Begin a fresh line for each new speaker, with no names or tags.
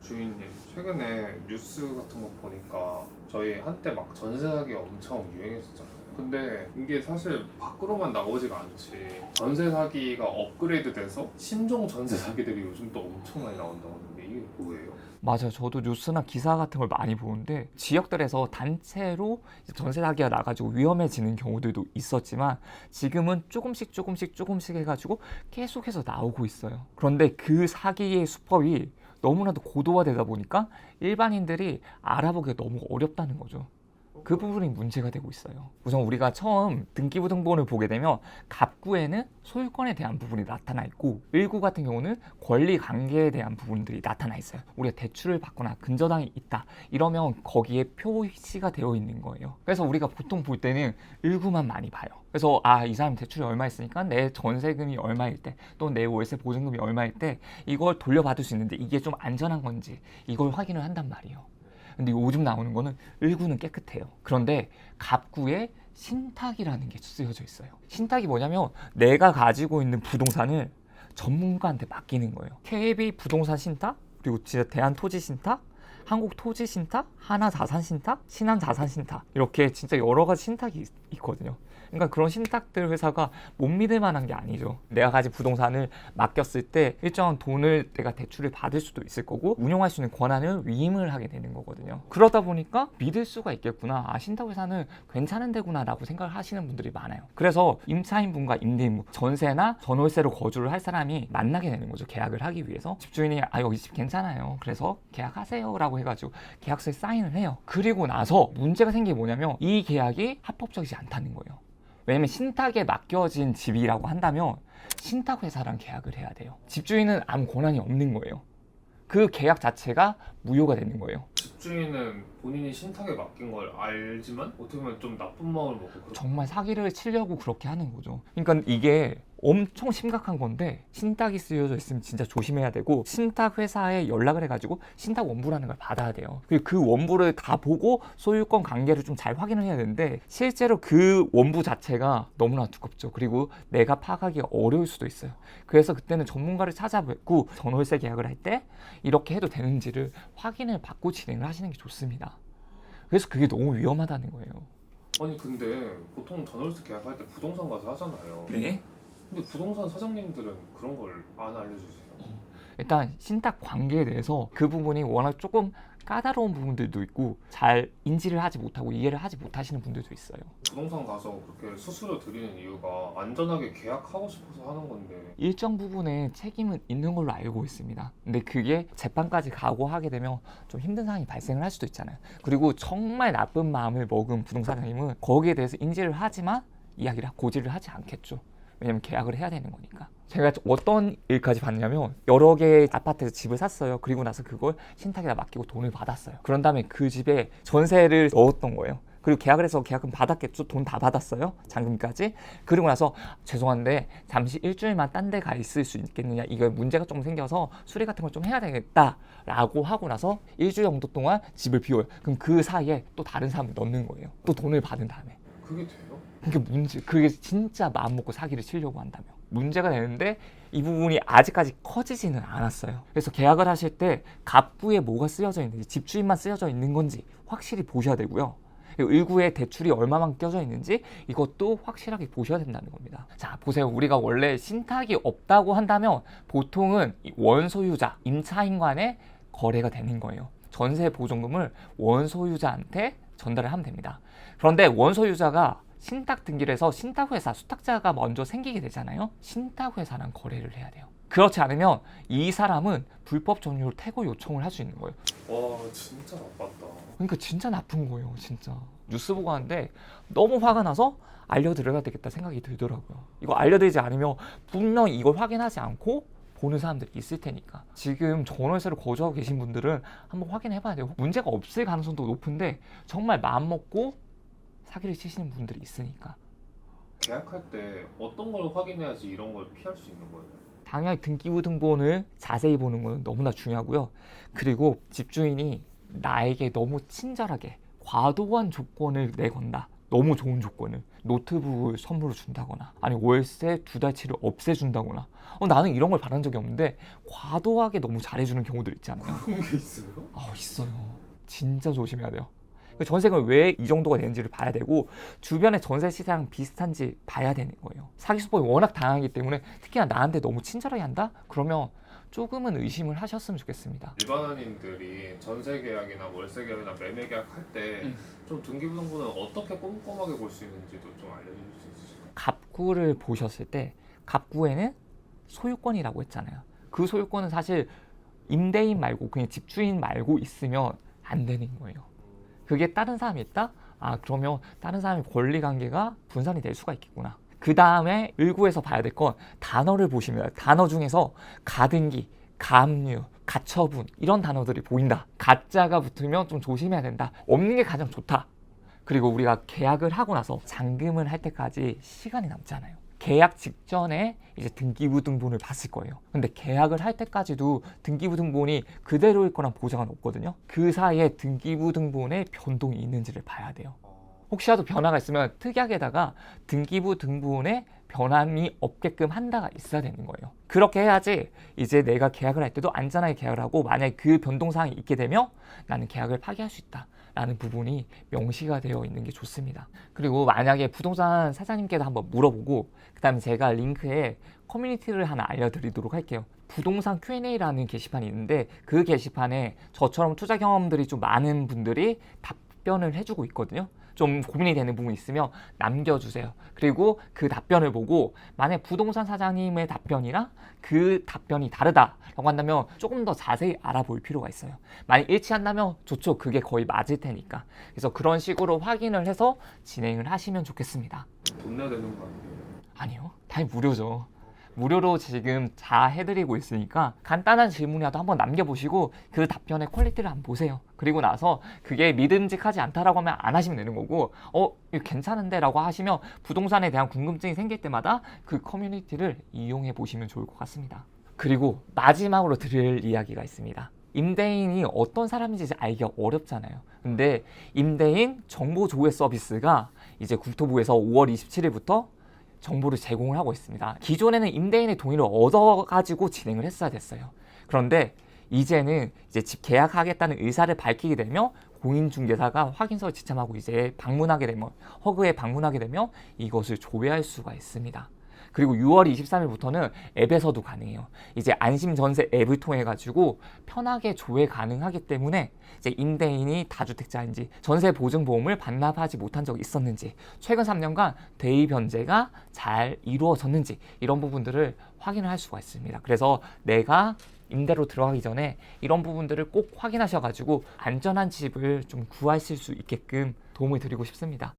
주인님, 최근에 뉴스 같은 거 보니까 저희 한때 막 전세 사기 엄청 유행했었잖아요. 근데 이게 사실 밖으로만 나오지가 않지. 전세 사기가 업그레이드 돼서 신종 전세 사기들이 요즘 또 엄청 많이 나온다고 하는데 이게 뭐예요?
맞아요. 저도 뉴스나 기사 같은 걸 많이 보는데 지역들에서 단체로 이제 전세 사기가 나가지고 위험해지는 경우들도 있었지만 지금은 조금씩 해가지고 계속해서 나오고 있어요. 그런데 그 사기의 수법이 너무나도 고도화되다 보니까 일반인들이 알아보기가 너무 어렵다는 거죠. 그 부분이 문제가 되고 있어요. 우선 우리가 처음 등기부등본을 보게 되면 갑구에는 소유권에 대한 부분이 나타나 있고 을구 같은 경우는 권리 관계에 대한 부분들이 나타나 있어요. 우리가 대출을 받거나 근저당이 있다 이러면 거기에 표시가 되어 있는 거예요. 그래서 우리가 보통 볼 때는 을구만 많이 봐요. 그래서 이 사람이 대출이 얼마 있으니까 내 전세금이 얼마일 때 또 내 월세 보증금이 얼마일 때 이걸 돌려받을 수 있는데 이게 좀 안전한 건지 이걸 확인을 한단 말이에요. 근데 요즘 나오는 거는 을구는 깨끗해요. 그런데 갑구에 신탁이라는 게 쓰여져 있어요. 신탁이 뭐냐면 내가 가지고 있는 부동산을 전문가한테 맡기는 거예요. KB 부동산 신탁, 그리고 진짜 대한토지신탁, 한국토지신탁, 하나자산신탁, 신한자산신탁 이렇게 진짜 여러 가지 신탁이 있거든요. 그러니까 그런 신탁들 회사가 못 믿을 만한 게 아니죠. 내가 가진 부동산을 맡겼을 때 일정한 돈을 내가 대출을 받을 수도 있을 거고 운용할 수 있는 권한을 위임을 하게 되는 거거든요. 그러다 보니까 믿을 수가 있겠구나. 신탁 회사는 괜찮은 데구나 라고 생각을 하시는 분들이 많아요. 그래서 임차인분과 임대인분, 전세나 전월세로 거주를 할 사람이 만나게 되는 거죠. 계약을 하기 위해서. 집주인이 여기 집 괜찮아요. 그래서 계약하세요 라고 해가지고 계약서에 사인을 해요. 그리고 나서 문제가 생긴 게 뭐냐면 이 계약이 합법적이지 않다는 거예요. 왜냐면 신탁에 맡겨진 집이라고 한다면 신탁회사랑 계약을 해야 돼요. 집주인은 아무 권한이 없는 거예요. 그 계약 자체가 무효가 되는 거예요.
집주인은 본인이 신탁에 맡긴 걸 알지만 어떻게 보면 좀 나쁜 마음을 먹고
정말 사기를 치려고 그렇게 하는 거죠. 그러니까 이게 엄청 심각한 건데 신탁이 쓰여져 있으면 진짜 조심해야 되고 신탁 회사에 연락을 해가지고 신탁 원부라는 걸 받아야 돼요. 그리고 그 원부를 다 보고 소유권 관계를 좀 잘 확인을 해야 되는데 실제로 그 원부 자체가 너무나 두껍죠. 그리고 내가 파악하기가 어려울 수도 있어요. 그래서 그때는 전문가를 찾아뵙고 전월세 계약을 할 때 이렇게 해도 되는지를 확인을 받고 진행을 하시는 게 좋습니다. 그래서 그게 너무 위험하다는 거예요.
아니 근데 보통 전월세 계약할 때 부동산 가서 하잖아요.
네?
근데 부동산 사장님들은 그런 걸 안 알려주세요.
일단 신탁 관계에 대해서 그 부분이 워낙 조금 까다로운 부분들도 있고 잘 인지를 하지 못하고 이해를 하지 못하시는 분들도 있어요.
부동산 가서 그렇게 수수료 드리는 이유가 안전하게 계약하고 싶어서 하는 건데
일정 부분의 책임은 있는 걸로 알고 있습니다. 근데 그게 재판까지 가고 하게 되면 좀 힘든 상황이 발생을 할 수도 있잖아요. 그리고 정말 나쁜 마음을 먹은 부동산장님은 거기에 대해서 인지를 하지만 이야기를 고지를 하지 않겠죠. 왜냐면 계약을 해야 되는 거니까. 제가 어떤 일까지 봤냐면 여러 개의 아파트에서 집을 샀어요. 그리고 나서 그걸 신탁에다 맡기고 돈을 받았어요. 그런 다음에 그 집에 전세를 넣었던 거예요. 그리고 계약을 해서 계약금 받았겠죠. 돈 다 받았어요. 잔금까지. 그리고 나서 죄송한데 잠시 일주일만 딴 데 가 있을 수 있겠느냐. 이거 문제가 좀 생겨서 수리 같은 걸 좀 해야 되겠다라고 하고 나서 일주일 정도 동안 집을 비워요. 그럼 그 사이에 또 다른 사람을 넣는 거예요. 또 돈을 받은 다음에.
그게 돼요?
그게 진짜 마음 먹고 사기를 치려고 한다면 문제가 되는데 이 부분이 아직까지 커지지는 않았어요. 그래서 계약을 하실 때 갑구에 뭐가 쓰여져 있는지 집주인만 쓰여져 있는 건지 확실히 보셔야 되고요. 을구에 대출이 얼마만 껴져 있는지 이것도 확실하게 보셔야 된다는 겁니다. 자, 보세요. 우리가 원래 신탁이 없다고 한다면 보통은 원소유자, 임차인 간의 거래가 되는 거예요. 전세 보증금을 원소유자한테 전달을 하면 됩니다. 그런데 원소유자가 신탁 등기를 해서 신탁회사, 수탁자가 먼저 생기게 되잖아요. 신탁회사랑 거래를 해야 돼요. 그렇지 않으면 이 사람은 불법 점유로 퇴거 요청을 할 수 있는 거예요.
와 진짜 나빴다.
그러니까 진짜 나쁜 거예요, 진짜. 뉴스 보고 하는데 너무 화가 나서 알려드려야 되겠다 생각이 들더라고요. 이거 알려드리지 않으면 분명히 이걸 확인하지 않고 보는 사람들이 있을 테니까. 지금 전월세로 거주하고 계신 분들은 한번 확인해봐야 돼요. 문제가 없을 가능성도 높은데 정말 마음먹고 사기를 치시는 분들이 있으니까.
계약할 때 어떤 걸 확인해야지 이런 걸 피할 수 있는 거예요?
당연히 등기부등본을 자세히 보는 건 너무나 중요하고요. 그리고 집주인이 나에게 너무 친절하게 과도한 조건을 내건다. 너무 좋은 조건을 노트북을 선물로 준다거나 아니 월세 2달치를 없애준다거나 나는 이런 걸 바란 적이 없는데 과도하게 너무 잘해주는 경우들 있잖아요.
그런 게 있어요?
있어요. 진짜 조심해야 돼요. 전세가 왜 이 정도가 되는지를 봐야 되고 주변의 전세 시장 비슷한지 봐야 되는 거예요. 사기 수법이 워낙 다양하기 때문에 특히나 나한테 너무 친절하게 한다? 그러면 조금은 의심을 하셨으면 좋겠습니다.
일반인들이 전세 계약이나 월세 계약이나 매매 계약 할 때 좀 등기부등본은 어떻게 꼼꼼하게 볼 수 있는지도 좀 알려줄 수 있으실까요?
갑구를 보셨을 때 갑구에는 소유권이라고 했잖아요. 그 소유권은 사실 임대인 말고 그냥 집주인 말고 있으면 안 되는 거예요. 그게 다른 사람이 있다? 그러면 다른 사람의 권리관계가 분산이 될 수가 있겠구나. 그 다음에 을구에서 봐야 될 건 단어를 보시면 돼요. 단어 중에서 가등기, 가압류, 가처분 이런 단어들이 보인다. 가짜가 붙으면 좀 조심해야 된다. 없는 게 가장 좋다. 그리고 우리가 계약을 하고 나서 잔금을 할 때까지 시간이 남잖아요. 계약 직전에 이제 등기부등본을 봤을 거예요. 근데 계약을 할 때까지도 등기부등본이 그대로일 거란 보장은 없거든요. 그 사이에 등기부등본에 변동이 있는지를 봐야 돼요. 혹시라도 변화가 있으면 특약에다가 등기부등본에 변함이 없게끔 한다가 있어야 되는 거예요. 그렇게 해야지 이제 내가 계약을 할 때도 안전하게 계약을 하고 만약에 그 변동사항이 있게 되면 나는 계약을 파기할 수 있다 라는 부분이 명시가 되어 있는 게 좋습니다. 그리고 만약에 부동산 사장님께도 한번 물어보고 그 다음에 제가 링크에 커뮤니티를 하나 알려드리도록 할게요. 부동산 Q&A라는 게시판이 있는데 그 게시판에 저처럼 투자 경험들이 좀 많은 분들이 답변을 해주고 있거든요. 좀 고민이 되는 부분이 있으면 남겨주세요. 그리고 그 답변을 보고 만약 부동산 사장님의 답변이랑 그 답변이 다르다라고 한다면 조금 더 자세히 알아볼 필요가 있어요. 만약 일치한다면 좋죠. 그게 거의 맞을 테니까. 그래서 그런 식으로 확인을 해서 진행을 하시면 좋겠습니다.
돈 내야 되는 거 아니에요?
아니요. 당연히 무료죠. 무료로 지금 다 해드리고 있으니까 간단한 질문이라도 한번 남겨보시고 그 답변의 퀄리티를 한번 보세요. 그리고 나서 그게 믿음직하지 않다라고 하면 안 하시면 되는 거고 이거 괜찮은데 라고 하시면 부동산에 대한 궁금증이 생길 때마다 그 커뮤니티를 이용해 보시면 좋을 것 같습니다. 그리고 마지막으로 드릴 이야기가 있습니다. 임대인이 어떤 사람인지 알기가 어렵잖아요. 근데 임대인 정보 조회 서비스가 이제 국토부에서 5월 27일부터 정보를 제공을 하고 있습니다. 기존에는 임대인의 동의를 얻어가지고 진행을 했어야 됐어요. 그런데 이제는 이제 집 계약하겠다는 의사를 밝히게 되면 공인중개사가 확인서를 지참하고 이제 방문하게 되면 허그에 방문하게 되면 이것을 조회할 수가 있습니다. 그리고 6월 23일부터는 앱에서도 가능해요. 이제 안심전세 앱을 통해 가지고 편하게 조회 가능하기 때문에 이제 임대인이 다주택자인지 전세 보증보험을 반납하지 못한 적이 있었는지 최근 3년간 대의 변제가 잘 이루어졌는지 이런 부분들을 확인을 할 수가 있습니다. 그래서 내가 임대로 들어가기 전에 이런 부분들을 꼭 확인하셔가지고 안전한 집을 좀 구하실 수 있게끔 도움을 드리고 싶습니다.